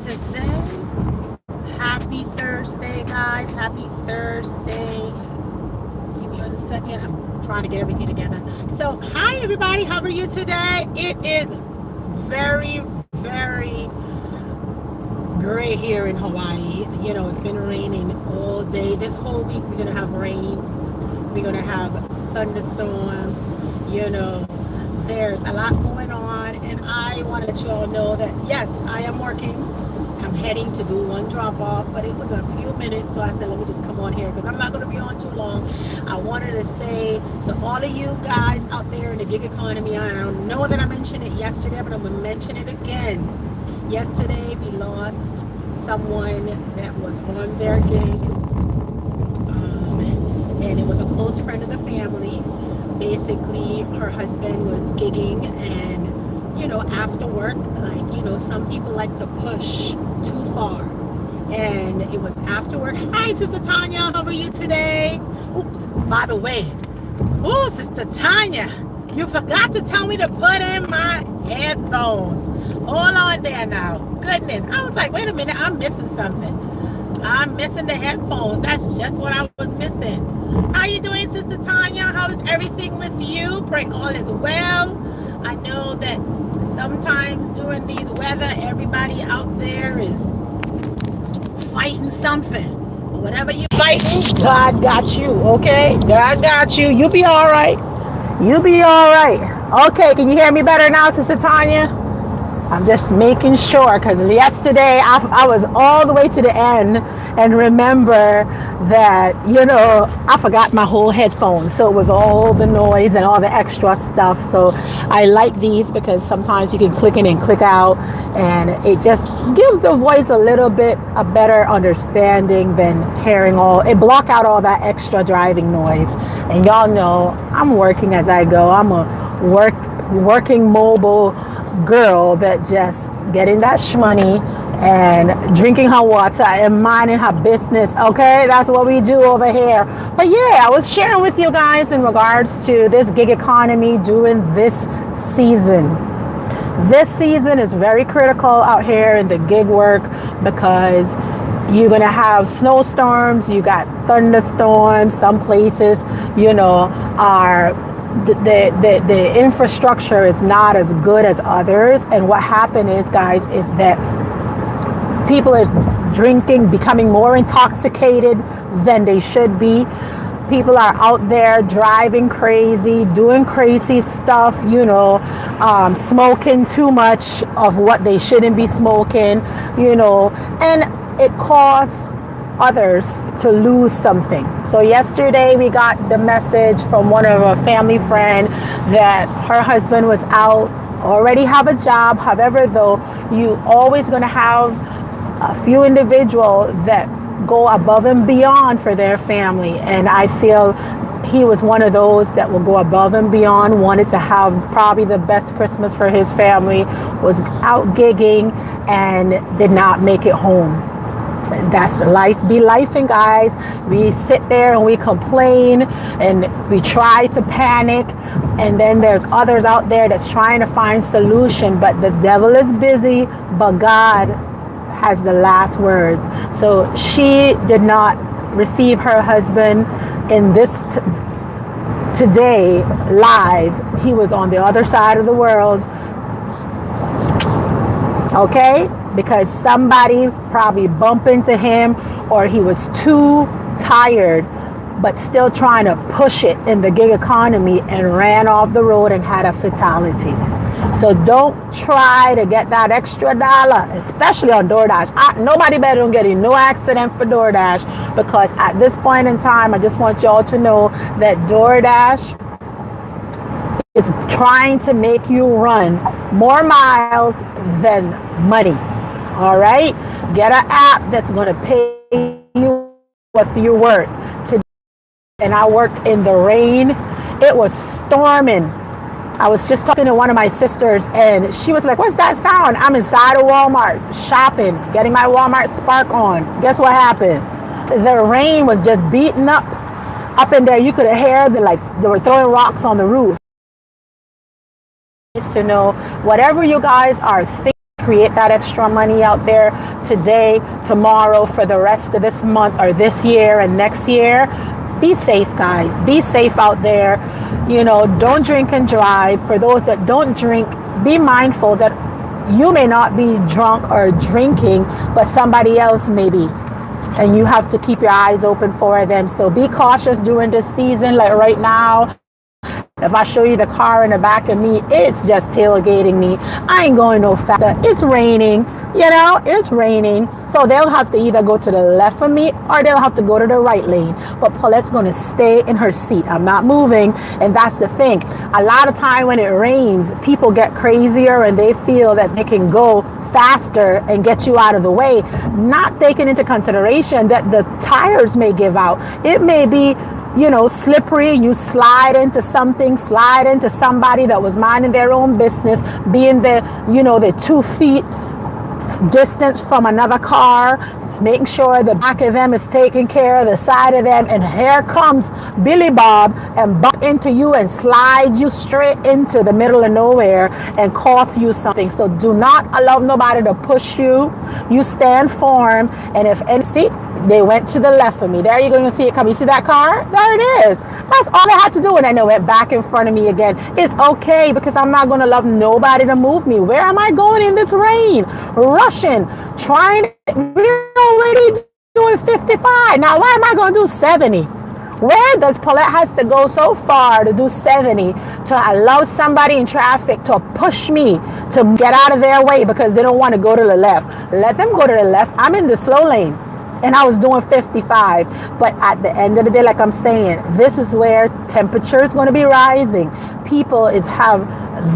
today. Happy Thursday, guys. Happy Thursday. Give me 1 second. I'm trying to get everything together. So, hi, everybody. How are you today? It is very, very gray here in Hawaii. You know, it's been raining all day. This whole week, we're going to have rain. We're going to have thunderstorms. You know, there's a lot going on. And I want to let you all know that, yes, I am working. I'm heading to do one drop off, but it was a few minutes, so I said, let me just come on here because I'm not going to be on too long. I wanted to say to all of you guys out there in the gig economy, I don't know that I mentioned it yesterday, but I'm going to mention it again. Yesterday, we lost someone that was on their gig, and it was a close friend of the family. Basically, her husband was gigging, and, you know, after work, like, you know, some people like to push too far, and it was after work. Hi, Sister Tanya, how are you today? Oops, by the way, oh, Sister Tanya, you forgot to tell me to put in my headphones. Hold on there now. Goodness, I was like, wait a minute, I'm missing something. I'm missing the headphones. That's just what I was missing. How you doing, Sister Tanya? How is everything with you? Pray all is well. I know that sometimes during these weather, everybody out there is fighting something. But whatever you're fighting, God got you, okay? God got you. You'll be all right. You'll be all right. Okay, can you hear me better now, Sister Tanya? I'm just making sure because yesterday I was all the way to the end and remember that, you know, I forgot my whole headphones. So it was all the noise and all the extra stuff. So I like these because sometimes you can click in and click out and it just gives the voice a little bit a better understanding than hearing it block out all that extra driving noise. And y'all know I'm working as I go. I'm a working mobile girl that just getting that shmoney and drinking her water and minding her business. Okay, that's what we do over here. But yeah, I was sharing with you guys in regards to this gig economy during this season. This season is very critical out here in the gig work because you're gonna have snowstorms, you got thunderstorms. Some places, you know, are the infrastructure is not as good as others, and what happened is, guys, is that people are drinking, becoming more intoxicated than they should be. People are out there driving crazy, doing crazy stuff, you know, smoking too much of what they shouldn't be smoking, you know, and it costs others to lose something. So yesterday we got the message from one of a family friend that her husband was out, already have a job. However, though, you always going to have a few individuals that go above and beyond for their family, and I feel he was one of those that will go above and beyond, wanted to have probably the best Christmas for his family, was out gigging and did not make it home. That's life be lifing, guys. We sit there and we complain and we try to panic, and then there's others out there that's trying to find solution, but the devil is busy, but God has the last words. So she did not receive her husband in this today live. He was on the other side of the world, okay, because somebody probably bumped into him, or he was too tired but still trying to push it in the gig economy and ran off the road and had a fatality. So don't try to get that extra dollar, especially on DoorDash. Nobody better don't get in no accident for DoorDash, because at this point in time, I just want y'all to know that DoorDash is trying to make you run more miles than money. All right? Get an app that's going to pay you what you're worth. Today, and I worked in the rain. It was storming. I was just talking to one of my sisters, and she was like, what's that sound? I'm inside of Walmart shopping, getting my Walmart Spark on. Guess what happened? The rain was just beating up in there. You could hear they were throwing rocks on the roof. To know whatever you guys are thinking create that extra money out there today, tomorrow, for the rest of this month or this year and next year. Be safe, guys. Be safe out there. Don't drink and drive. For those that don't drink, be mindful that you may not be drunk or drinking, but somebody else may be. And you have to keep your eyes open for them. So be cautious during this season. Like right now, if I show you the car in the back of me, it's just tailgating me. I ain't going no faster. It's raining, it's raining. So they'll have to either go to the left of me or they'll have to go to the right lane. But Paulette's going to stay in her seat. I'm not moving. And that's the thing. A lot of time when it rains, people get crazier and they feel that they can go faster and get you out of the way, not taking into consideration that the tires may give out. It may be slippery, you slide into somebody that was minding their own business, being the 2 feet distance from another car, making sure the back of them is taken care of, the side of them, and here comes Billy Bob and bump into you and slide you straight into the middle of nowhere and cost you something. So do not allow nobody to push you. You stand firm, and if any, see, they went to the left of me. There you're going to see it come. You see that car? There it is. That's all I had to do. And then they went back in front of me again. It's okay, because I'm not going to love nobody to move me. Where am I going in this rain? Rushing, trying. We're already doing 55. Now, why am I going to do 70? Where does Paulette has to go so far to do 70 to allow somebody in traffic to push me to get out of their way because they don't want to go to the left? Let them go to the left. I'm in the slow lane. And I was doing 55. But at the end of the day, like I'm saying, this is where temperature is going to be rising. People have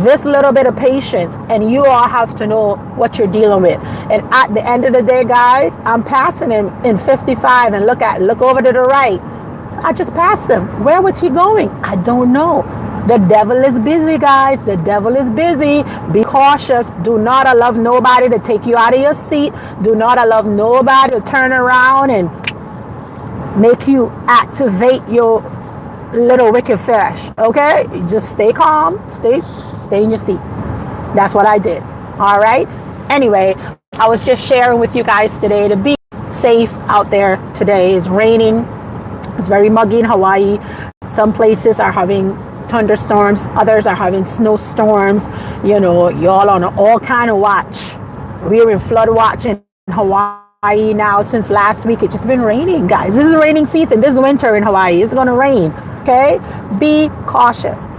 this little bit of patience, and you all have to know what you're dealing with. And at the end of the day, guys, I'm passing him in 55, and look over to the right. I just passed him. Where was he going? I don't know. The devil is busy, guys. The devil is busy. Be cautious. Do not allow nobody to take you out of your seat. Do not allow nobody to turn around and make you activate your little wicked flesh. Okay? Just stay calm. Stay in your seat. That's what I did. All right? Anyway, I was just sharing with you guys today to be safe out there today. It's raining. It's very muggy in Hawaii. Some places are having thunderstorms, others are having snowstorms. Y'all on all kind of watch. We're in flood watch in Hawaii now since last week. It's just been raining, guys. This is raining season. This winter in Hawaii, it's going to rain. Okay? Be cautious.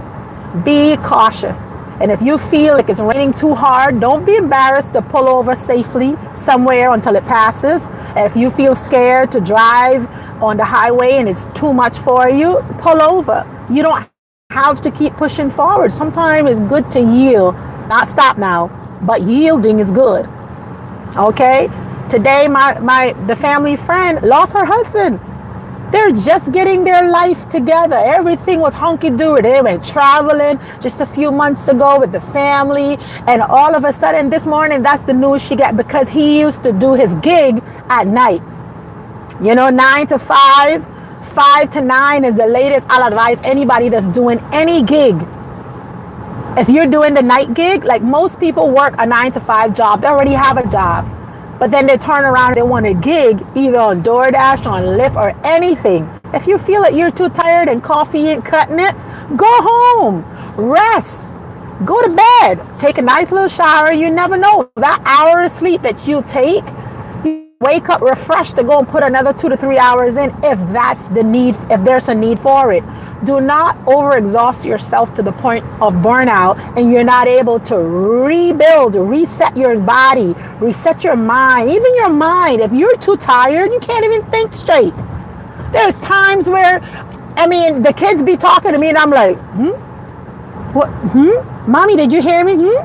Be cautious. And if you feel like it's raining too hard, don't be embarrassed to pull over safely somewhere until it passes. And if you feel scared to drive on the highway and it's too much for you, pull over. You don't have to keep pushing forward. Sometimes it's good to yield. Not stop now, but yielding is good. Okay? Today, the family friend lost her husband. They're just getting their life together. Everything was hunky-dory. They went traveling just a few months ago with the family. And all of a sudden this morning, that's the news she got, because he used to do his gig at night. 9 to 5, 5 to 9 is the latest. I'll advise anybody that's doing any gig. If you're doing the night gig, like most people work a 9 to 5 job. They already have a job. But then they turn around and they want a gig either on DoorDash, on Lyft, or anything. If you feel that you're too tired and coffee ain't cutting it, go home, rest, go to bed, take a nice little shower. You never know. That hour of sleep that you take, you wake up refreshed to go and put another 2 to 3 hours in if that's the need, if there's a need for it. Do not overexhaust yourself to the point of burnout and you're not able to rebuild, reset your body, reset your mind. Even your mind, if you're too tired, you can't even think straight. There's times where, the kids be talking to me and I'm like, what? Mommy, did you hear me?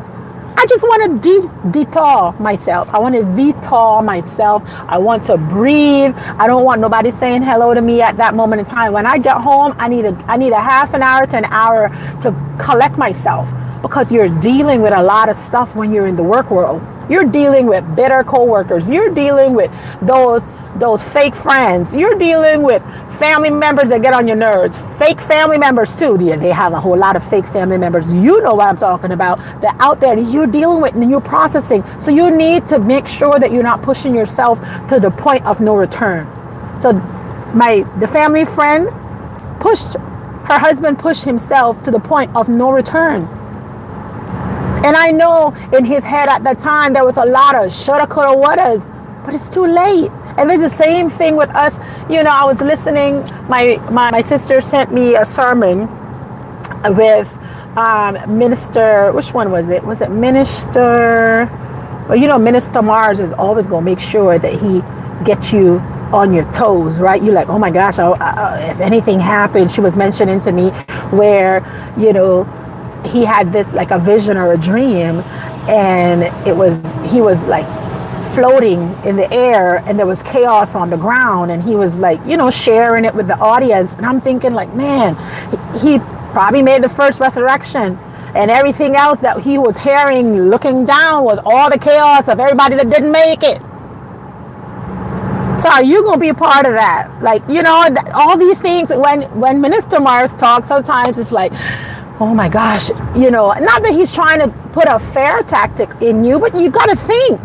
I just want to detour myself. I want to detour myself. I want to breathe. I don't want nobody saying hello to me at that moment in time. When I get home, I need a half an hour to an hour to collect myself, because you're dealing with a lot of stuff when you're in the work world. You're dealing with bitter coworkers. You're dealing with those fake friends. You're dealing with family members that get on your nerves. Fake family members too. They have a whole lot of fake family members. You know what I'm talking about. They're out there that you're dealing with and you're processing. So you need to make sure that you're not pushing yourself to the point of no return. So the family friend her husband pushed himself to the point of no return. And I know in his head at that time there was a lot of shoulda, coulda, wouldas, but it's too late. And it's the same thing with us. I was listening, my sister sent me a sermon with Minister, which one was it? Was it Minister? Well, Minister Mars is always going to make sure that he gets you on your toes, right? You're like, oh my gosh, if anything happened, she was mentioning to me where, he had this like a vision or a dream, and he was like floating in the air and there was chaos on the ground, and he was like, sharing it with the audience. And I'm thinking like, man, he probably made the first resurrection, and everything else that he was hearing, looking down, was all the chaos of everybody that didn't make it. So are you going to be a part of that? Like, all these things, when Minister Mars talks, sometimes it's like, oh my gosh, not that he's trying to put a fair tactic in you, but you got to think,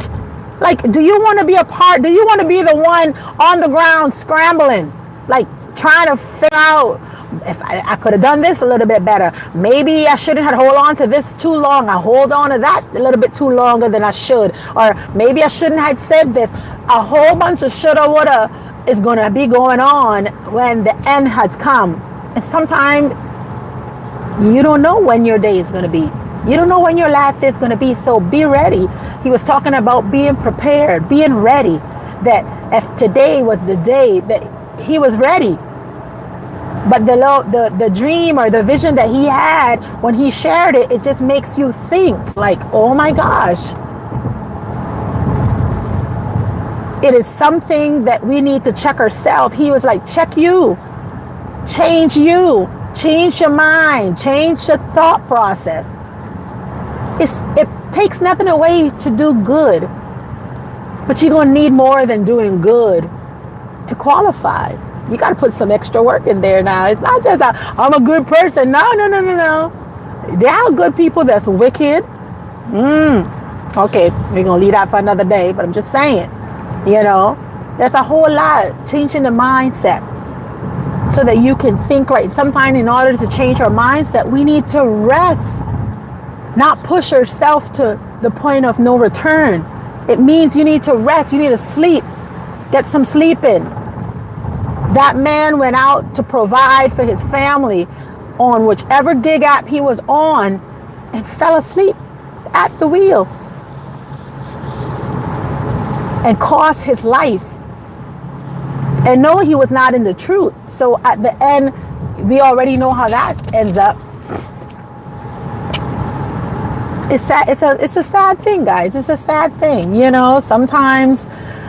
like, do you want to be a part? Do you want to be the one on the ground scrambling, like trying to figure out if I could have done this a little bit better? Maybe I shouldn't have hold on to this too long. I hold on to that a little bit too longer than I should. Or maybe I shouldn't have said this. A whole bunch of shoulda, woulda is going to be going on when the end has come. And sometimes you don't know when your day is going to be. You don't know when your last day is going to be. So be ready. He was talking about being prepared, being ready. That if today was the day that he was ready, but the dream or the vision that he had when he shared it, it just makes you think like, oh my gosh. It is something that we need to check ourselves. He was like, check you, change you. Change your mind, change your thought process. It takes nothing away to do good, but you're going to need more than doing good to qualify. You got to put some extra work in there now. It's not just, I'm a good person. No. There are good people that's wicked. Okay, we're going to leave that for another day, but I'm just saying, there's a whole lot changing the mindset. So that you can think right. Sometimes in order to change our mindset, we need to rest, not push yourself to the point of no return. It means you need to rest. You need to sleep. Get some sleep in. That man went out to provide for his family on whichever gig app he was on and fell asleep at the wheel and cost his life. And no, he was not in the truth. So at the end, we already know how that ends up. It's sad. It's a sad thing, guys. It's a sad thing. Sometimes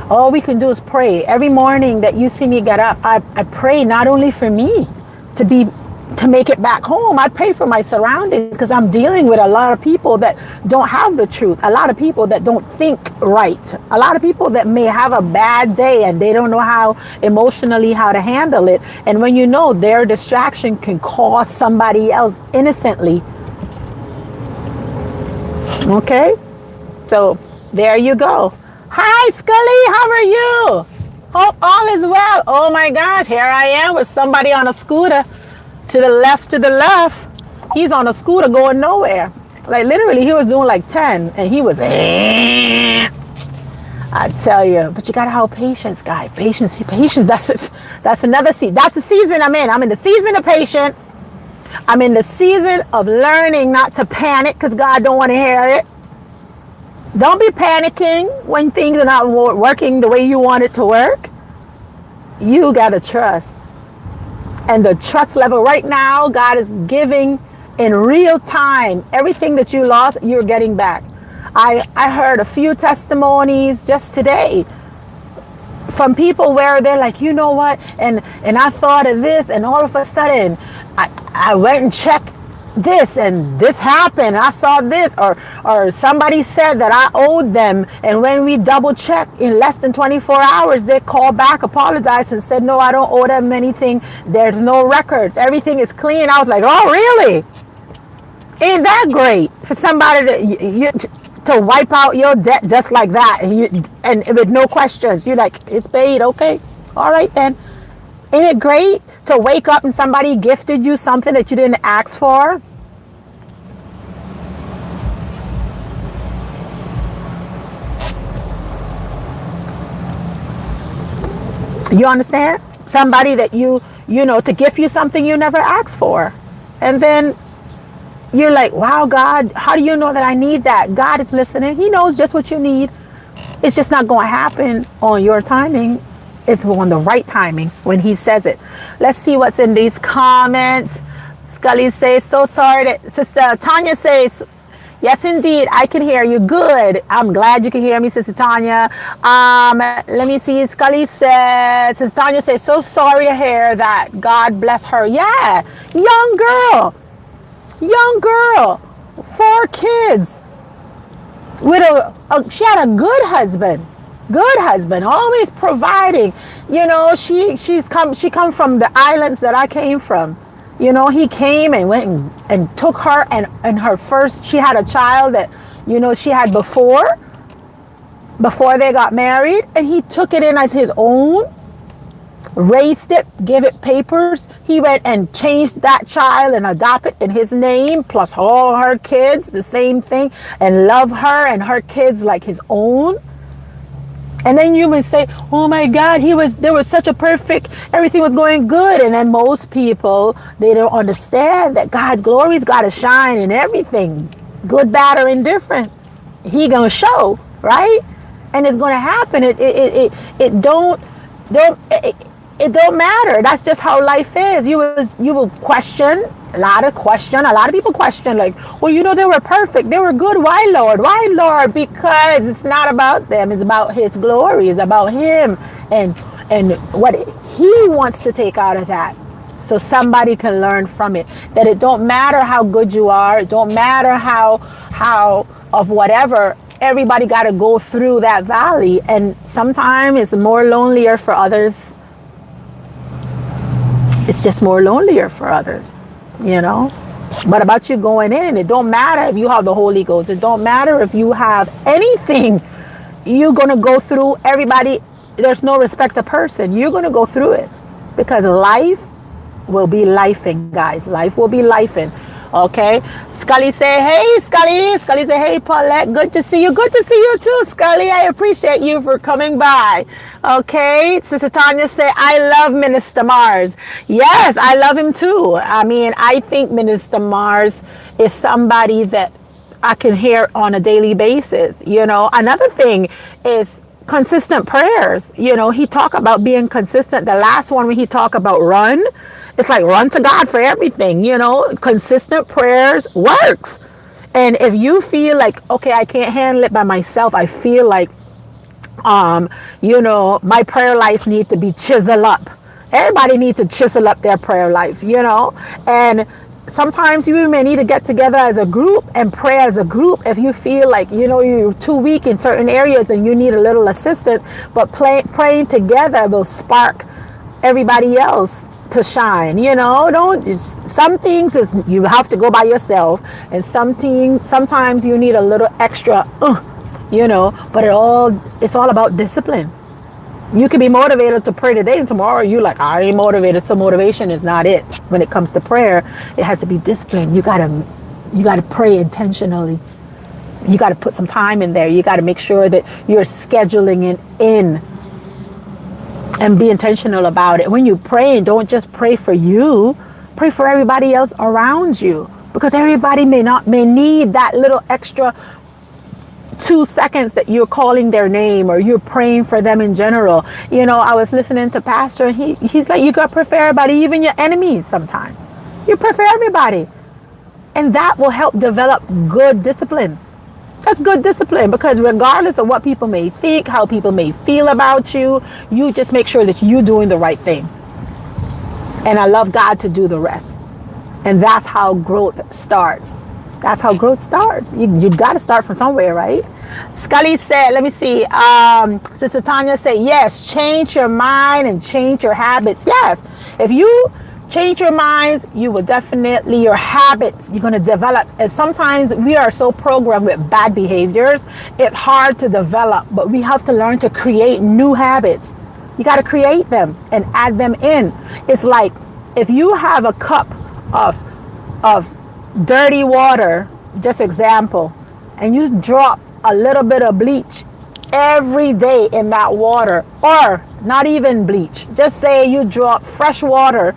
all we can do is pray. Every morning that you see me get up, I pray not only for me to make it back home. I pray for my surroundings because I'm dealing with a lot of people that don't have the truth. A lot of people that don't think right. A lot of people that may have a bad day and they don't know how to handle it. And when their distraction can cost somebody else innocently. Okay? So there you go. Hi, Scully. How are you? Hope all is well. Oh my gosh. Here I am with somebody on a scooter. To the left, he's on a scooter going nowhere. Like literally, he was doing like 10 and he was, I tell you, but you gotta have patience, guy. Patience, that's another season. That's the season I'm in. I'm in the season of patience. I'm in the season of learning not to panic because God don't want to hear it. Don't be panicking when things are not working the way you want it to work. You gotta trust. And the trust level right now, God is giving in real time. Everything that you lost, you're getting back. I heard a few testimonies just today from people where they're like, you know what? And I thought of this, and all of a sudden, I went and checked this and this happened, I saw this, or somebody said that I owed them, and when we double checked in less than 24 hours, they called back, apologized, and said, no, I don't owe them anything, there's no records, everything is clean. I was like, oh really? Ain't that great for somebody to wipe out your debt just like that, and with no questions? You're like, it's paid, okay, all right then. Ain't it great to wake up and somebody gifted you something that you didn't ask for? You understand? Somebody that you know, to gift you something you never asked for. And then you're like, wow, God, how do you know that I need that? God is listening. He knows just what you need. It's just not going to happen on your timing. It's on the right timing when he says it. Let's see what's in these comments. Scully says, so sorry that Sister Tanya says, yes, indeed, I can hear you. Good. I'm glad you can hear me, Sister Tanya. Let me see. Scully says, Sister Tanya says, so sorry to hear that. God bless her. Yeah, young girl, 4 kids. With she had a good husband, always providing. You know, she come from the islands that I came from. You know, he came and went and took her, and her first, she had a child that, you know, she had before they got married, and he took it in as his own, raised it, gave it papers. He went and changed that child and adopted in his name, plus all her kids, the same thing, and love her and her kids like his own. And then you would say, oh my God, there was such a perfect, everything was going good. And then most people, they don't understand that God's glory's got to shine in everything, good, bad, or indifferent. He gonna show, right? And it's gonna happen. It don't matter. That's just how life is. You will question. A lot of people question, like, well, you know, they were perfect, they were good. Why, Lord? Because it's not about them. It's about his glory. It's about him and what he wants to take out of that, so somebody can learn from it. That it don't matter how good you are. It don't matter how of whatever. Everybody got to go through that valley, and sometimes it's more lonelier for others. It's just more lonelier for others, you know. But about you going in, it don't matter if you have the Holy Ghost. It don't matter if you have anything. You're going to go through. Everybody, there's no respect of person. You're going to go through it, because life will be lifing, guys. Life will be lifing. Okay. Scully say, hey, Scully. Scully say, hey, Paulette. Good to see you. Good to see you too, Scully. I appreciate you for coming by. Okay. Sister Tanya say, I love Minister Mars. Yes, I love him too. I mean, I think Minister Mars is somebody that I can hear on a daily basis. You know, another thing is consistent prayers. You know, he talked about being consistent. The last one when he talked about run, it's like run to God for everything, you know. Consistent prayers works. And if you feel like, okay, I can't handle it by myself, I feel like, you know, my prayer life needs to be chiseled up. Everybody needs to chisel up their prayer life, you know. And sometimes you may need to get together as a group and pray as a group if you feel like, you know, you're too weak in certain areas and you need a little assistance. But praying together will spark everybody else to shine. You know, some things is you have to go by yourself, and sometimes you need a little extra, you know. But it's all about discipline. You can be motivated to pray today, and tomorrow you like, I ain't motivated. So motivation is not it. When it comes to prayer, it has to be discipline. You gotta pray intentionally. You gotta put some time in there. You gotta make sure that you're scheduling it in and be intentional about it. When you pray, don't just pray for you, pray for everybody else around you, because everybody may need that little extra 2 seconds that you're calling their name or you're praying for them in general. You know, I was listening to Pastor, and he's like, you got to pray for everybody, even your enemies sometimes. You pray for everybody. And that will help develop good discipline. That's good discipline, because regardless of what people may think, how people may feel about you, you just make sure that you're doing the right thing. And I love God to do the rest. And that's how growth starts. That's how growth starts. You got to start from somewhere, right? Scully said, let me see. Sister Tanya said, yes, change your mind and change your habits. Yes. If you change your minds, you will definitely, your habits, you're going to develop. And sometimes we are so programmed with bad behaviors, it's hard to develop, but we have to learn to create new habits. You got to create them and add them in. It's like if you have a cup of dirty water, just example, and you drop a little bit of bleach every day in that water, or not even bleach, just say you drop fresh water,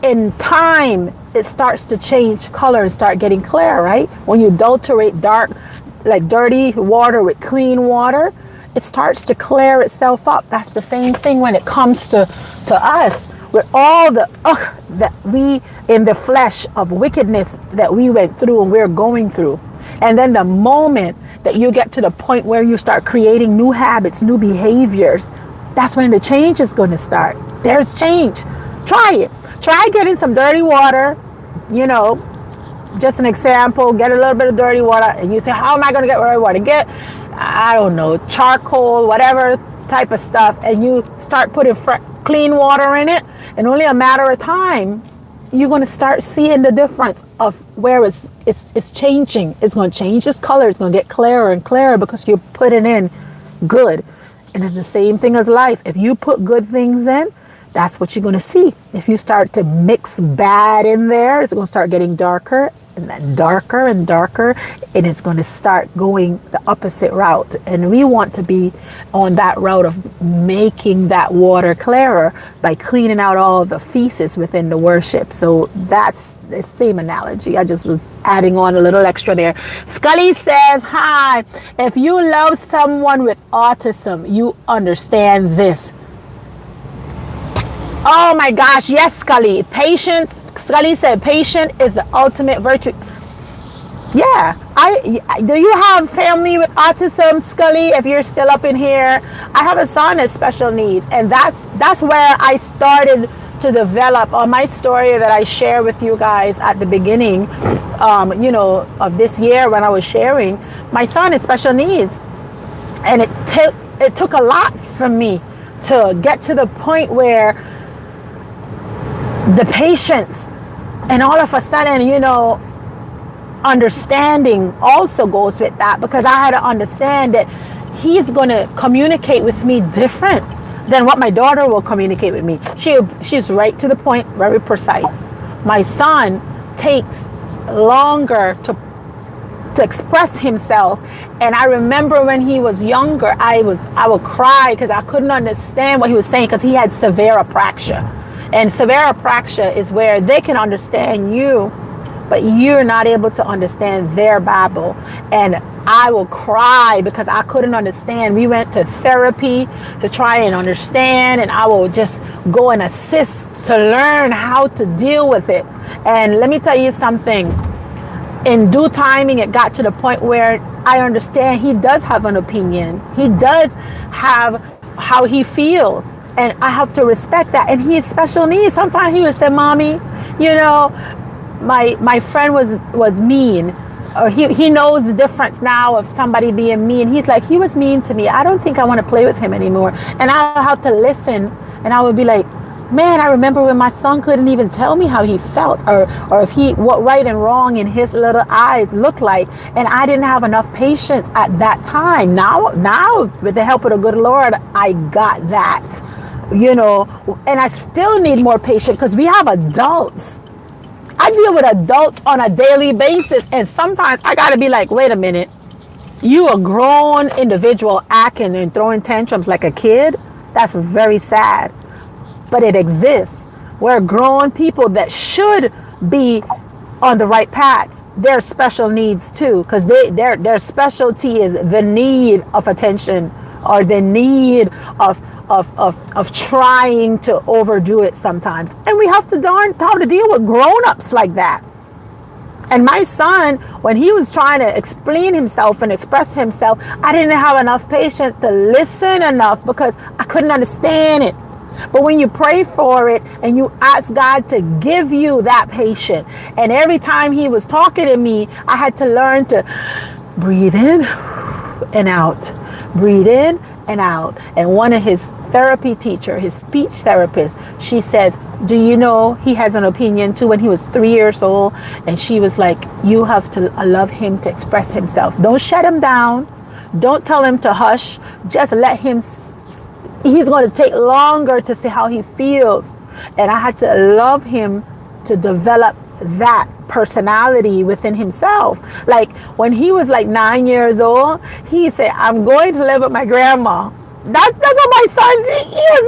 in time it starts to change color and start getting clear, right? When you adulterate dark, like dirty water with clean water, it starts to clear itself up. That's the same thing when it comes to us, with all the that we in the flesh of wickedness that we went through and we're going through. And then the moment that you get to the point where you start creating new habits, new behaviors, that's when the change is going to start. There's change. Try it. Try getting some dirty water, you know, just an example, get a little bit of dirty water, and you say, how am I going to get dirty water? Get, I don't know, charcoal, whatever type of stuff, and you start putting clean water in it, and only a matter of time, you're going to start seeing the difference of where it's changing. It's going to change its color. It's going to get clearer and clearer because you're putting in good. And it's the same thing as life. If you put good things in, that's what you're going to see. If you start to mix bad in there, it's going to start getting darker and then darker and darker, and it's going to start going the opposite route. And we want to be on that route of making that water clearer by cleaning out all the feces within the worship. So that's the same analogy. I just was adding on a little extra there. Scully says, hi, if you love someone with autism, you understand this. Oh my gosh, yes, Scully. Patience, Scully said, patience is the ultimate virtue. Yeah, do you have family with autism, Scully? If you're still up in here, I have a son with special needs, and that's where I started to develop on my story that I share with you guys at the beginning, you know, of this year when I was sharing. My son has special needs, and it took a lot for me to get to the point where the patience, and all of a sudden, you know, understanding also goes with that, because I had to understand that he's going to communicate with me different than what my daughter will communicate with me. She's right to the point, very precise. My son takes longer to express himself, and I remember when he was younger, I would cry because I couldn't understand what he was saying, because he had severe apraxia. And severe apraxia is where they can understand you, but you're not able to understand their babble. And I will cry because I couldn't understand. We went to therapy to try and understand, and I will just go and assist to learn how to deal with it. And let me tell you something. In due timing, it got to the point where I understand he does have an opinion. He does have how he feels. And I have to respect that. And he has special needs. Sometimes he would say, Mommy, you know, my friend was mean. Or he knows the difference now of somebody being mean. He's like, he was mean to me. I don't think I want to play with him anymore. And I'll have to listen. And I would be like, man, I remember when my son couldn't even tell me how he felt, or if what right and wrong in his little eyes looked like. And I didn't have enough patience at that time. Now with the help of the good Lord, I got that. You know, and I still need more patience because we have adults. I deal with adults on a daily basis, and sometimes I got to be like, wait a minute, you a grown individual acting and throwing tantrums like a kid? That's very sad, but it exists. We're grown people that should be on the right path. Their special needs too, because their specialty is the need of attention, or the need of trying to overdo it sometimes. And we have to learn how to deal with grown-ups like that. And my son, when he was trying to explain himself and express himself, I didn't have enough patience to listen enough because I couldn't understand it. But when you pray for it and you ask God to give you that patience, and every time he was talking to me, I had to learn to breathe in and out, breathe in and out. And one of his therapy teacher, his speech therapist, she says, do you know he has an opinion too? When he was 3 years old, and she was like, you have to allow him to express himself. Don't shut him down. Don't tell him to hush. Just let him. He's going to take longer to see how he feels. And I had to love him to develop that personality within himself. Like when he was like 9 years old, he said, I'm going to live with my grandma. That's what my son did. He was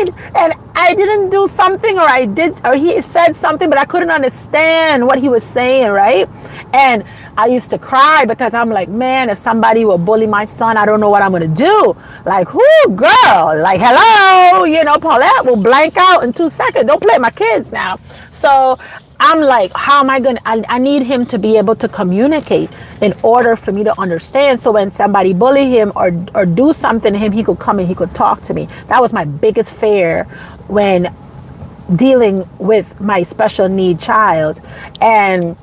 9, and I didn't do something, or he said something, but I couldn't understand what he was saying, right? And I used to cry because I'm like, man, if somebody will bully my son, I don't know what I'm gonna do. Like, who, girl? Like, hello, Paulette will blank out in 2 seconds. Don't play with my kids now. So I'm like, how am I going to, I need him to be able to communicate in order for me to understand. So when somebody bully him or do something to him, he could come and he could talk to me. That was my biggest fear when dealing with my special need child. And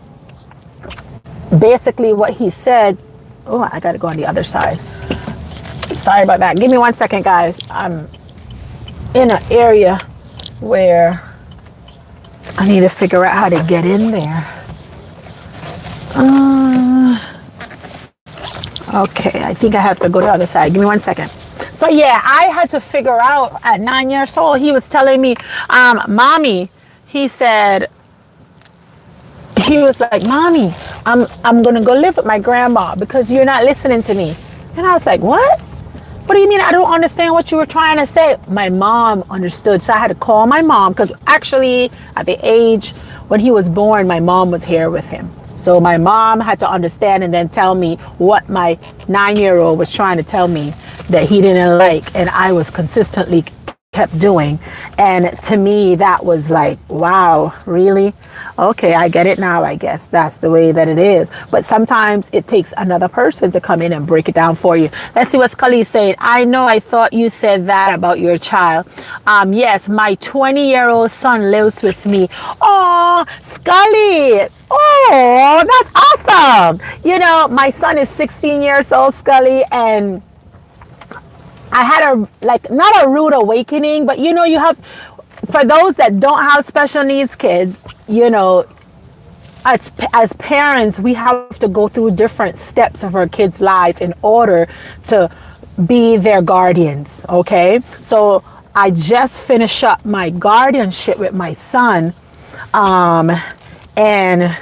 basically what he said, oh, I got to go on the other side. Sorry about that. Give me 1 second, guys. I'm in an area where I need to figure out how to get in there. Okay, I think I have to go to the other side. Give me 1 second. So yeah, I had to figure out at 9 years old, he was telling me, mommy, he said, he was like, mommy, I'm going to go live with my grandma because you're not listening to me. And I was like, what? What do you mean? I don't understand what you were trying to say. My mom understood. So I had to call my mom because actually at the age when he was born, my mom was here with him. So my mom had to understand and then tell me what my 9-year-old was trying to tell me that he didn't like. And I was consistently kept doing. And to me, that was like, wow, really? Okay, I get it now, I guess. That's the way that it is. But sometimes it takes another person to come in and break it down for you. Let's see what Scully is saying. I know I thought you said that about your child. Yes, my 20-year-old son lives with me. Oh, Scully. Oh, that's awesome. My son is 16 years old, Scully, and I had not a rude awakening, but you have, for those that don't have special needs kids, as parents, we have to go through different steps of our kids' life in order to be their guardians. Okay. So I just finished up my guardianship with my son. And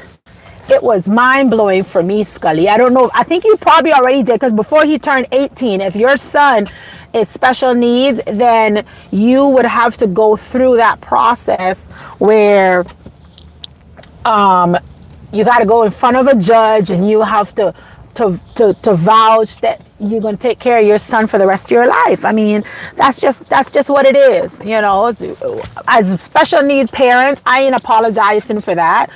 it was mind-blowing for me, Scully. I don't know. I think you probably already did, because before he turned 18, if your son is special needs, then you would have to go through that process where you got to go in front of a judge and you have to vouch that you're going to take care of your son for the rest of your life. I mean, that's just what it is. As special needs parents, I ain't apologizing for that.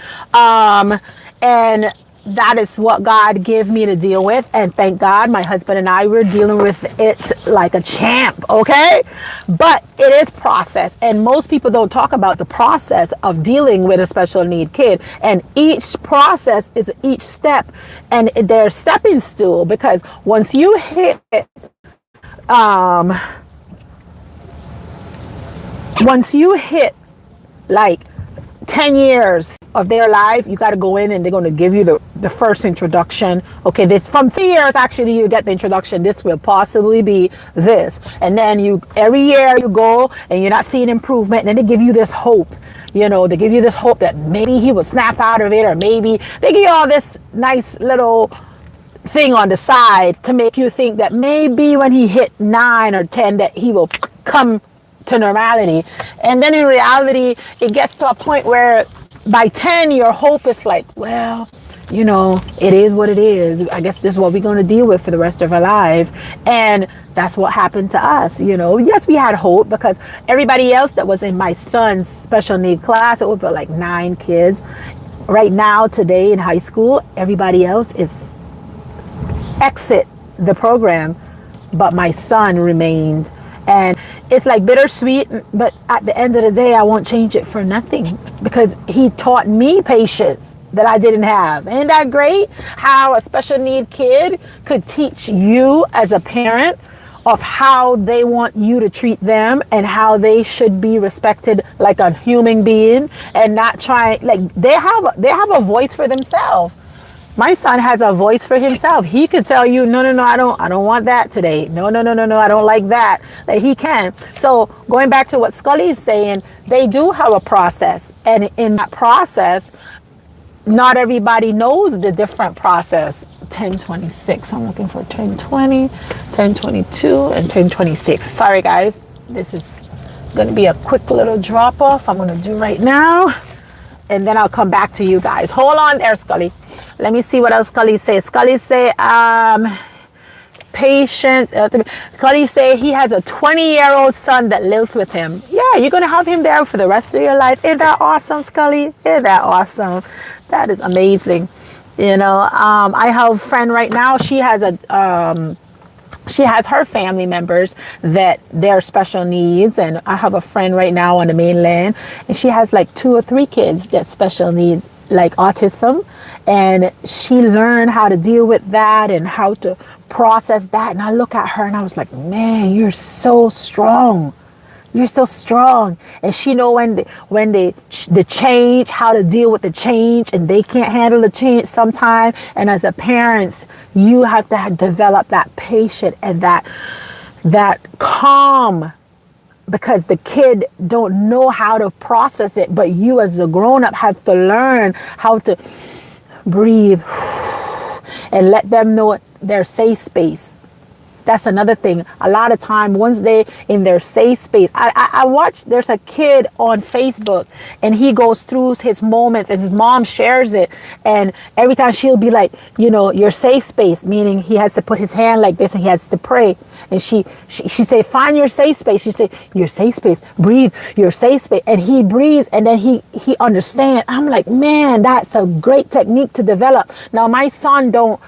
And that is what God gave me to deal with. And thank God my husband and I were dealing with it like a champ. Okay. But it is process. And most people don't talk about the process of dealing with a special need kid. And each process is each step, and they're stepping stool, because once you hit like 10 years of their life, you got to go in and they're going to give you the first introduction. Okay, this from 3 years, actually, you get the introduction. This will possibly be this. And then every year you go and you're not seeing improvement. And then they give you this hope. They give you this hope that maybe he will snap out of it, or maybe they give you all this nice little thing on the side to make you think that maybe when he hit 9 or 10 that he will come to normality. And then in reality, it gets to a point where by 10 your hope is like, well, it is what it is. I guess this is what we're going to deal with for the rest of our life. And that's what happened to us. Yes, we had hope, because everybody else that was in my son's special need class, it was like 9 kids right now today in high school. Everybody else is exit the program, but my son remained. And it's like bittersweet, but at the end of the day, I won't change it for nothing because he taught me patience that I didn't have. Ain't that great? How a special need kid could teach you as a parent of how they want you to treat them and how they should be respected like a human being and not try, like they have a voice for themselves. My son has a voice for himself. He could tell you, no, no, no, I don't want that today. No, no, no, no, no, I don't like that. Like he can. So going back to what Scully is saying, they do have a process. And in that process, not everybody knows the different process. 1026, I'm looking for 1020, 1022, and 1026. Sorry guys, this is gonna be a quick little drop off I'm gonna do right now. And then I'll come back to you guys. Hold on there, Scully. Let me see what else Scully says. Scully say, patience. Scully say he has a 20-year-old son that lives with him. Yeah, you're going to have him there for the rest of your life. Isn't that awesome, Scully? Isn't that awesome? That is amazing. You know, I have a friend right now. She has her family members that they're special needs, and I have a friend right now on the mainland, and she has like 2 or 3 kids that special needs, like autism, and she learned how to deal with that and how to process that. And I look at her and I was like, man, you're so strong. You're so strong. And she know when the change, how to deal with the change, and they can't handle the change sometimes. And as a parents, you have to develop that patience and that calm, because the kid don't know how to process it. But you as a grown-up have to learn how to breathe and let them know their safe space. That's another thing. A lot of time, once they in their safe space, I watch, there's a kid on Facebook and he goes through his moments and his mom shares it. And every time she'll be like, you know, your safe space, meaning he has to put his hand like this and he has to pray. And she say, find your safe space. She say, your safe space, breathe, your safe space. And he breathes and then he understands. I'm like, man, that's a great technique to develop. Now my son don't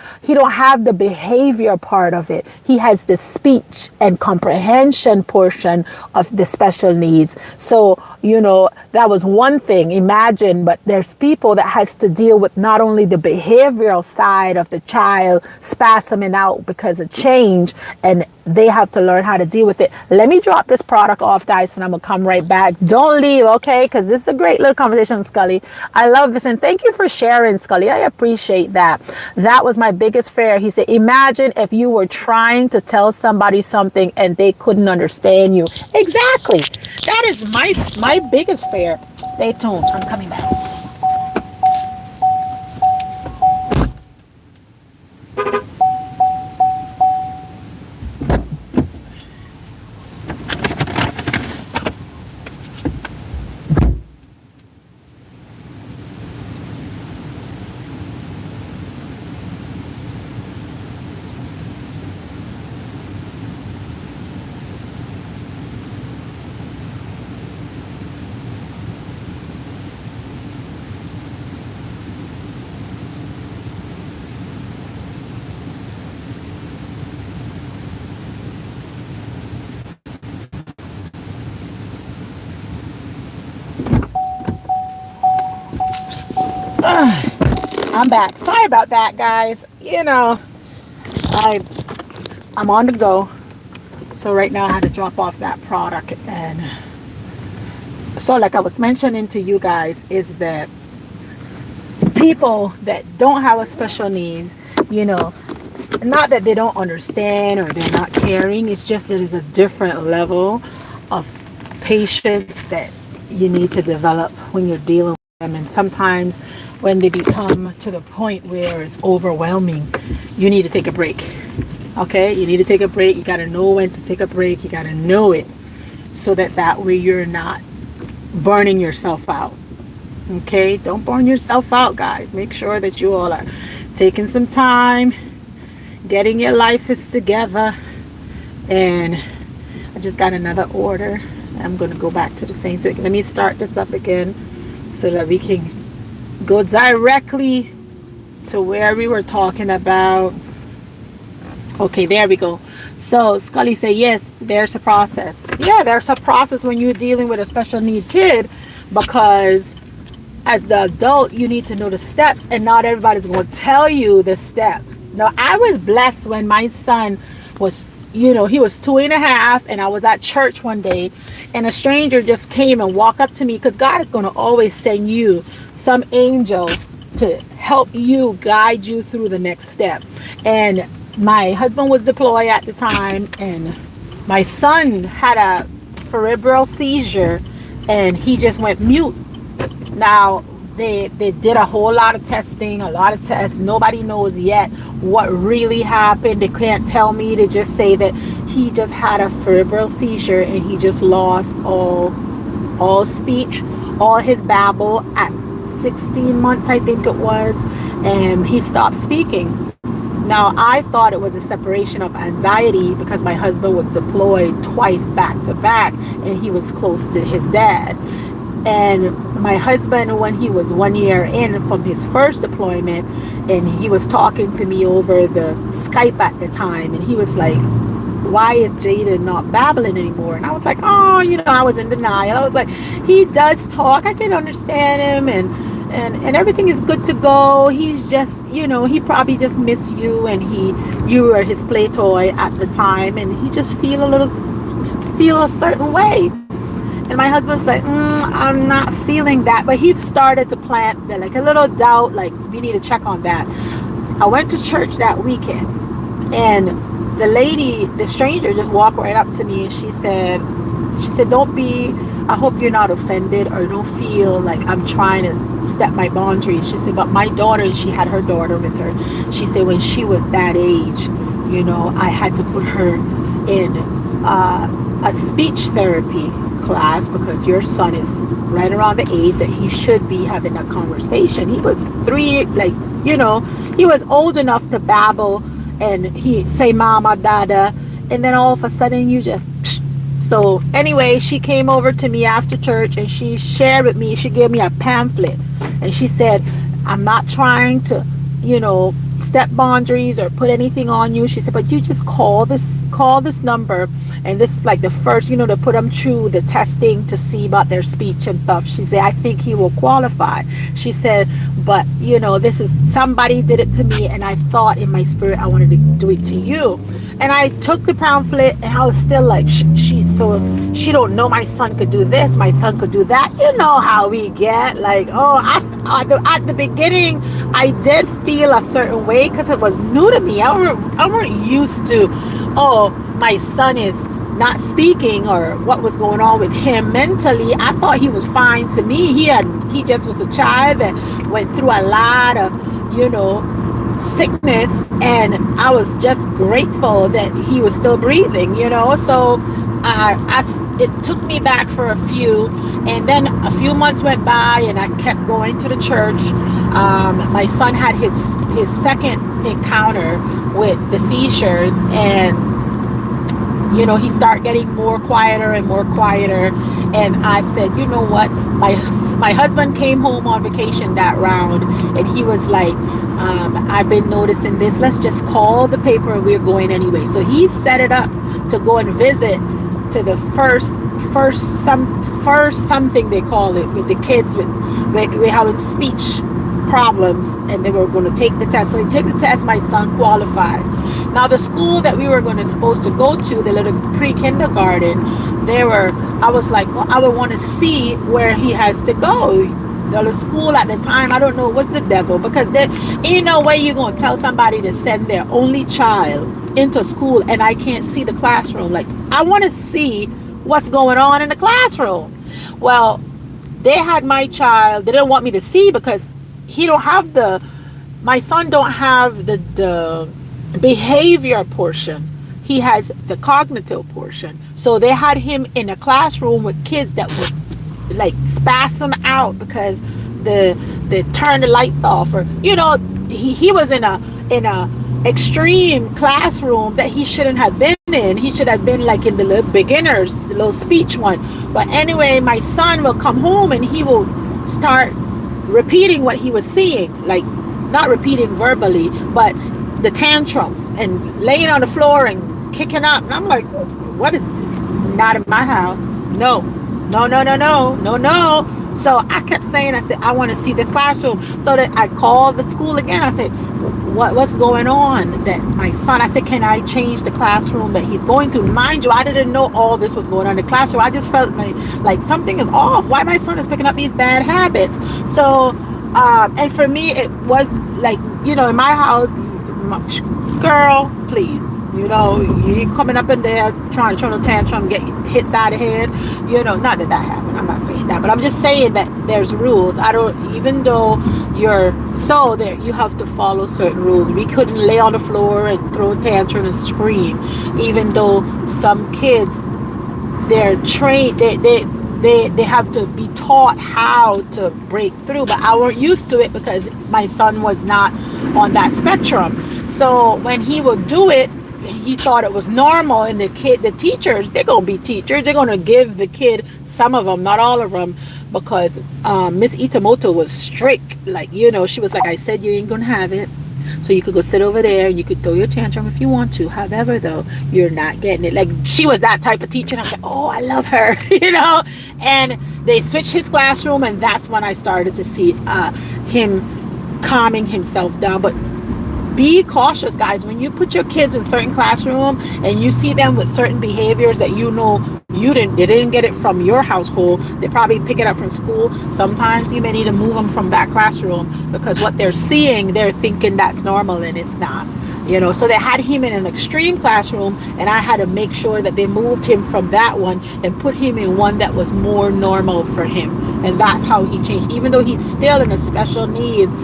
have the behavior part of it. He has the speech and comprehension portion of the special needs. So, you know, that was one thing. Imagine, but there's people that has to deal with not only the behavioral side of the child spasming out because of change, and they have to learn how to deal with it. Let me drop this product off, guys, and I'm gonna come right back. Don't leave, okay? Because this is a great little conversation, Scully. I love this, and thank you for sharing, Scully. I appreciate that. That was my biggest fear. He said, imagine if you were trying to tell somebody something and they couldn't understand you. Exactly. That is my biggest fear. Stay tuned. I'm coming back. I'm back. Sorry about that, guys. You know, I'm on the go. So right now I had to drop off that product. And so like I was mentioning to you guys, is that people that don't have a special needs, you know, not that they don't understand or they're not caring, it's just that it's a different level of patience that you need to develop when you're dealing with them. And sometimes when they become to the point where it's overwhelming, you need to take a break. Okay, you need to take a break. You got to know when to take a break. You got to know it, so that way you're not burning yourself out. Okay, don't burn yourself out, guys. Make sure that you all are taking some time, getting your life together. And I just got another order. I'm going to go back to the Saints. Let me start this up again so that we can go directly to where we were talking about. Okay, there we go. So Scully said, yes, there's a process. Yeah, there's a process when you're dealing with a special need kid, because as the adult, you need to know the steps, and not everybody's going to tell you the steps. Now, I was blessed when my son was, he was 2.5, and I was at church one day, and a stranger just came and walked up to me, because God is going to always send you some angel to help you, guide you through the next step. And my husband was deployed at the time, and my son had a cerebral seizure, and he just went mute. Now, they did a whole lot of testing, a lot of tests. Nobody knows yet what really happened. They can't tell me. They just say that he just had a cerebral seizure, and he just lost all speech, all his babble at 16 months, I think it was, and he stopped speaking. Now, I thought it was a separation of anxiety, because my husband was deployed twice back to back, and he was close to his dad. And my husband, when he was 1 year in from his first deployment, and he was talking to me over the Skype at the time, and he was like, why is Jaden not babbling anymore? And I was like, oh, I was in denial. I was like, he does talk. I can understand him, and everything is good to go. He's just, he probably just miss you, and you were his play toy at the time, and he just feel a certain way. And my husband's like, I'm not feeling that. But he started to plant like a little doubt, like, we need to check on that. I went to church that weekend, and the stranger just walked right up to me, and she said, I hope you're not offended, or don't feel like I'm trying to step my boundaries. She said, but my daughter, she had her daughter with her. She said, when she was that age, I had to put her in a speech therapy class, because your son is right around the age that he should be having a conversation. He was 3, he was old enough to babble, and he say mama, dada, and then all of a sudden you just so anyway, she came over to me after church, and she shared with me, she gave me a pamphlet, and she said, I'm not trying to step boundaries or put anything on you. She said, but you just call this number, and this is like the first, to put them through the testing to see about their speech and stuff. She said, I think he will qualify. She said, but this is, somebody did it to me, and I thought in my spirit I wanted to do it to you. And I took the pamphlet, and I was still like, she don't know my son could do this, my son could do that. You know how we get, like, at the beginning, I did feel a certain way, because it was new to me. I weren't used to, my son is not speaking, or what was going on with him mentally. I thought he was fine to me. He just was a child that went through a lot of, sickness, and I was just grateful that he was still breathing, so it took me back for a few, and then a few months went by, and I kept going to the church. My son had his second encounter with the seizures, and he started getting more quieter and more quieter, and I said, you know what, my husband came home on vacation that round, and he was like, I've been noticing this, let's just call the paper, we're going anyway. So he set it up to go and visit to the first something they call it, with the kids we're having speech problems, and they were going to take the test. So he took the test, my son qualified. Now the school that we were supposed to go to, the little pre-kindergarten, I was like, well, I would want to see where he has to go. The school at the time, I don't know, what's the devil, because there ain't no way you're going to tell somebody to send their only child into school, and I can't see the classroom. Like, I want to see what's going on in the classroom. Well, they had my child, they didn't want me to see, because my son don't have the behavior portion. He has the cognitive portion. So they had him in a classroom with kids that would like spasm out because they turn the lights off, or he was in a extreme classroom that he shouldn't have been in. He should have been like in the little beginners, the little speech one. But anyway, my son will come home and he will start repeating what he was seeing, like not repeating verbally, but the tantrums, and laying on the floor and kicking up. And I'm like, what is this? Not in my house. No, no, no, no, no, no, no. So I kept saying, I said, I want to see the classroom. So that I called the school again. I said, what's going on? That my son, I said, can I change the classroom that he's going to? Mind you, I didn't know all this was going on in the classroom. I just felt like something is off. Why my son is picking up these bad habits? So, and for me, it was like, you know, in my house, girl, please. You know, you coming up in there trying to throw a tantrum, get hit side of head. You know, not that happened. I'm not saying that, but I'm just saying that there's rules. I don't, even though you're so there, you have to follow certain rules. We couldn't lay on the floor and throw a tantrum and scream, even though some kids, they're trained, they have to be taught how to break through. But I weren't used to it because my son was not on that spectrum. So when he would do it, he thought it was normal. And the teachers, they're gonna be teachers. They're gonna give the kid, some of them, not all of them, because Miss Itamoto was strict. Like, you know, she was like, I said, you ain't gonna have it. So you could go sit over there. You could throw your tantrum if you want to. However, though, you're not getting it. Like, she was that type of teacher. And I'm like, oh, I love her, you know. And they switched his classroom, and that's when I started to see him calming himself down. But be cautious, guys. When you put your kids in certain classroom and you see them with certain behaviors that you know they didn't get it from your household, they probably pick it up from school. Sometimes you may need to move them from that classroom because what they're seeing, they're thinking that's normal and it's not. You know, so they had him in an extreme classroom, and I had to make sure that they moved him from that one and put him in one that was more normal for him. And that's how he changed, even though he's still in a special needs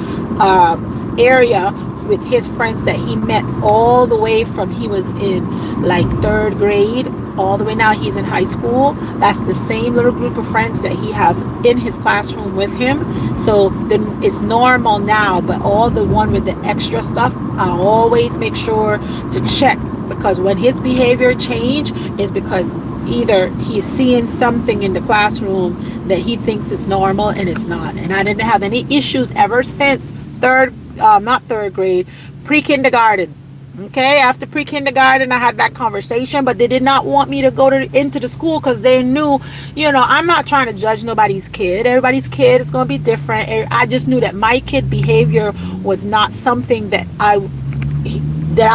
area with his friends that he met all the way from he was in like 3rd grade all the way now he's in high school. That's the same little group of friends that he have in his classroom with him. So then it's normal now, but all the one with the extra stuff, I always make sure to check, because when his behavior change is because either he's seeing something in the classroom that he thinks is normal and it's not. And I didn't have any issues ever since not third grade, pre-kindergarten. Okay, after pre-kindergarten, I had that conversation, but they did not want me to go into the school because they knew, you know, I'm not trying to judge nobody's kid. Everybody's kid is going to be different. I just knew that my kid behavior was not something that I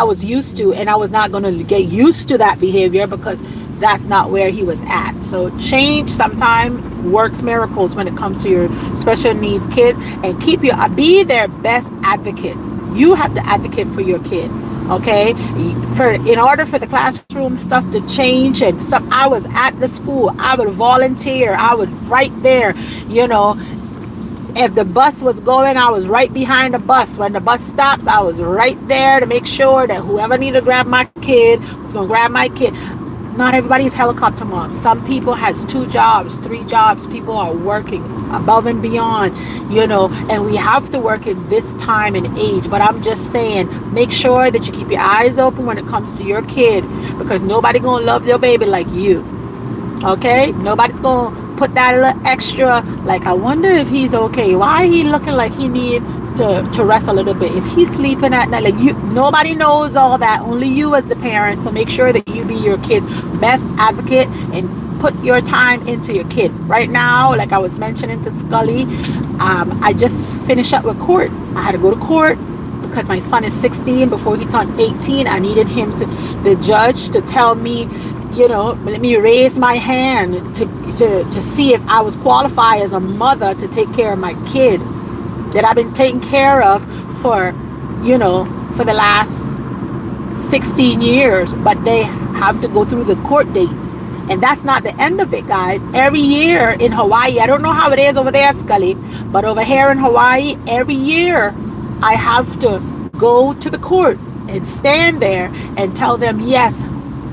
was used to, and I was not going to get used to that behavior because that's not where he was at. So change sometimes works miracles when it comes to your special needs kids, and be their best advocates. You have to advocate for your kid. Okay, in order for the classroom stuff to change and stuff, I was at the school. I would volunteer. I would right there, you know. If the bus was going, I was right behind the bus. When the bus stops, I was right there to make sure that whoever needed to grab my kid was going to grab my kid. Not everybody's helicopter mom. Some people has 2 jobs, 3 jobs. People are working above and beyond, you know, and we have to work in this time and age. But I'm just saying, make sure that you keep your eyes open when it comes to your kid, because nobody gonna love your baby like you. Okay? Nobody's gonna put that little extra, like, I wonder if he's okay. Why he looking like he need to rest a little bit? Is he sleeping at night? Like, nobody knows all that, only you as the parent. So make sure that you be your kid's best advocate and put your time into your kid. Right now, like I was mentioning to Scully, I just finished up with court. I had to go to court because my son is 16. Before he turned 18, I needed the judge to tell me, you know, let me raise my hand to see if I was qualified as a mother to take care of my kid that I've been taking care of for the last 16 years. But they have to go through the court dates. And that's not the end of it, guys. Every year in Hawaii, I don't know how it is over there, Scully, but over here in Hawaii, every year I have to go to the court and stand there and tell them, yes,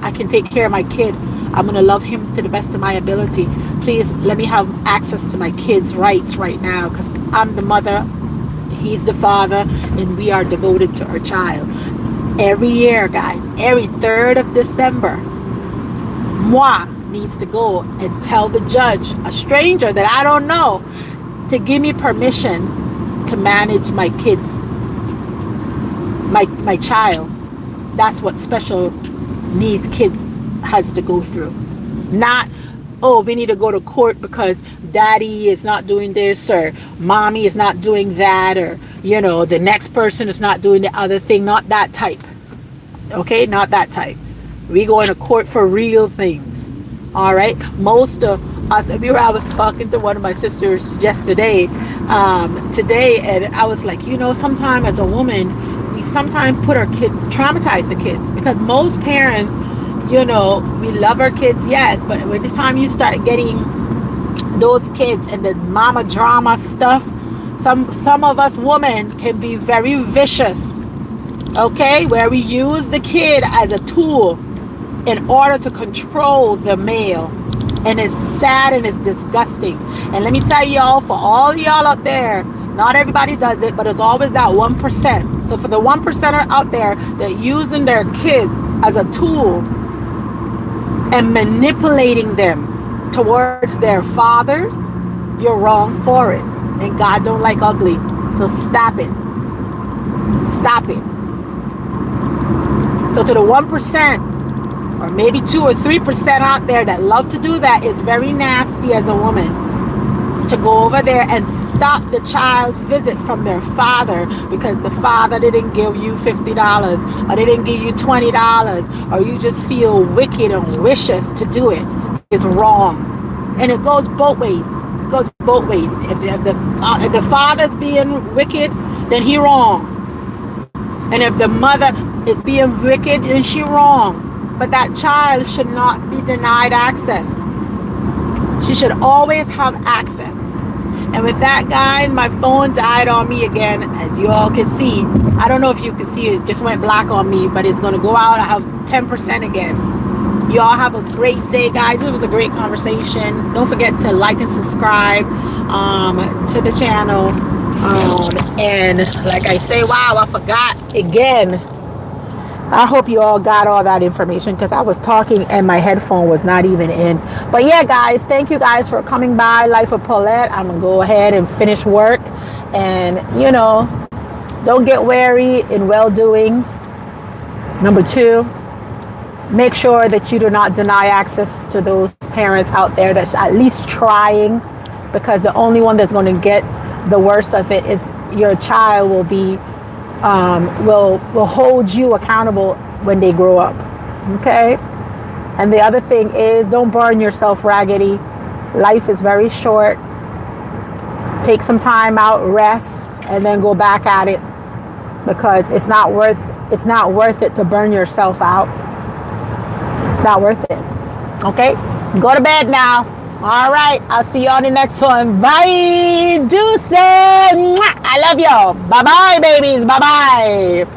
I can take care of my kid. I'm going to love him to the best of my ability. Please let me have access to my kid's rights right now, because I'm the mother, he's the father, and we are devoted to our child. Every year, guys, every 3rd of December, moi needs to go and tell the judge, a stranger that I don't know, to give me permission to manage my kids, my child. That's what special needs kids has to go through. Not, oh, we need to go to court because daddy is not doing this or mommy is not doing that, or the next person is not doing the other thing. Not that type. Okay, not that type. We go into court for real things. All right. Most of us, I was talking to one of my sisters yesterday, today, and I was like, sometimes as a woman, we sometimes put our kids, traumatize the kids, because most parents, we love our kids, yes, but when the time you start getting those kids and the mama drama stuff, some of us women can be very vicious. Okay, where we use the kid as a tool in order to control the male, and it's sad and it's disgusting. And let me tell y'all, for all y'all out there, not everybody does it, but it's always that 1%. So for the 1%er out there that using their kids as a tool and manipulating them towards their fathers, you're wrong for it, and God don't like ugly. So stop it. So to the 1%, or maybe 2 or 3% out there that love to do that, is very nasty as a woman to go over there and stop the child's visit from their father because the father didn't give you $50 or they didn't give you $20, or you just feel wicked and vicious to do it. It's wrong. And it goes both ways. If the father's being wicked, then he wrong. And if the mother is being wicked, then she wrong. But that child should not be denied access. She should always have access. And with that, guys, my phone died on me again, as you all can see. I don't know if you can see it, just went black on me, but it's going to go out. I have 10% again. You all have a great day, guys. It was a great conversation. Don't forget to like and subscribe to the channel. And like I say, wow, I forgot again. I hope you all got all that information, because I was talking and my headphone was not even in. But yeah, guys, thank you guys for coming by Life of Paulette. I'm gonna go ahead and finish work, and don't get weary in well doings. Number 2, make sure that you do not deny access to those parents out there that's at least trying, because the only one that's going to get the worst of it is your child. Will be will hold you accountable when they grow up. Okay. And the other thing is, don't burn yourself raggedy. Life is very short. Take some time out, rest, and then go back at it, because it's not worth it to burn yourself out. It's not worth it. Okay, go to bed now. All right, I'll see you on the next one. Bye, deuces. I love y'all. Bye bye, babies. Bye bye.